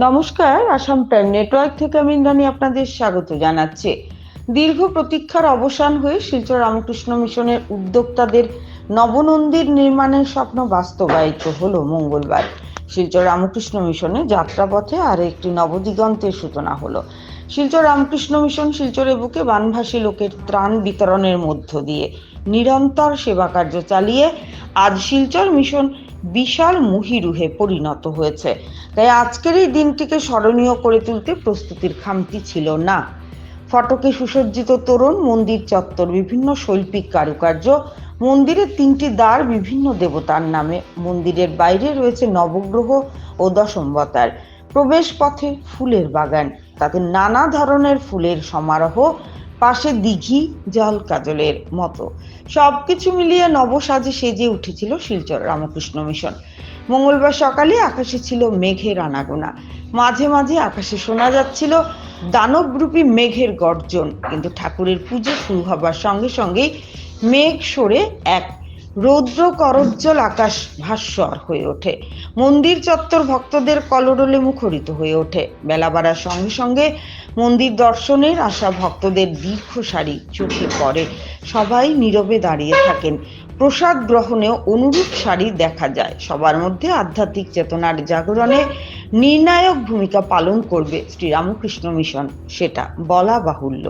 নমস্কার, Assam prime network থেকে আমি ইন্দ্রাণী আপনাদের স্বাগত জানাচ্ছি। দীর্ঘ প্রতীক্ষার অবসান হয়ে শিলচর রামকৃষ্ণ মিশনের উদ্যোক্তাদের নবমন্দির নির্মাণের স্বপ্ন বাস্তবায়িত হলো মঙ্গলবার। শিলচর রামকৃষ্ণ মিশনে যাত্রাপথে আর একটি নবদিগন্তের সূচনা হলো। শিলচর রামকৃষ্ণ মিশন শিলচরের বুকে বানভাসী লোকের ত্রাণ বিতরণের মধ্য দিয়ে নিরন্তর সেবা কার্য চালিয়ে আজ শিলচর মিশন বিশাল মহীরুহে পরিণত হয়েছে। তাই আজকের এই দিনটিকে স্মরণীয় করে তুলতে প্রস্তুতির খামতি ছিল না। ফটকে সুসজ্জিত তোরণ, মন্দির চত্বর, বিভিন্ন শৈল্পিক কারুকার্য, মন্দিরের 3টি দ্বার বিভিন্ন দেবতার নামে, মন্দিরের বাইরে রয়েছে নবগ্রহ ও দশমবতার, প্রবেশ পথে ফুলের বাগান, তাতে নানা ধরনের ফুলের সমারোহ, পাশে দিঘি, জল কাজলের মতো সবকিছু মিলিয়ে নবসাজে সেজে উঠেছিল শিলচর রামকৃষ্ণ মিশন। মঙ্গলবার সকালে আকাশে ছিল মেঘের আনাগোনা, মাঝে মাঝে আকাশে শোনা যাচ্ছিল দানবরূপী মেঘের গর্জন, কিন্তু ঠাকুরের পুজো শুরু হবার সঙ্গে সঙ্গেই মেঘ সরে এক রৌদ্র করজ্জ্বল আকাশ ভাস্বর হয়ে ওঠে। মন্দির চত্বর ভক্তদের কলরলে মুখরিত হয়ে ওঠে। বেলা বাড়ার সঙ্গে সঙ্গে মন্দির দর্শনের আসা ভক্তদের দীর্ঘ সারি চোখে পড়ে। সবাই নীরবে দাঁড়িয়ে থাকেন। প্রসাদ গ্রহণেও অনুরূপ সারি দেখা যায়। সবার মধ্যে আধ্যাত্মিক চেতনার জাগরণে নির্ণায়ক ভূমিকা পালন করবে শ্রী রামকৃষ্ণ মিশন, সেটা বলা বাহুল্য।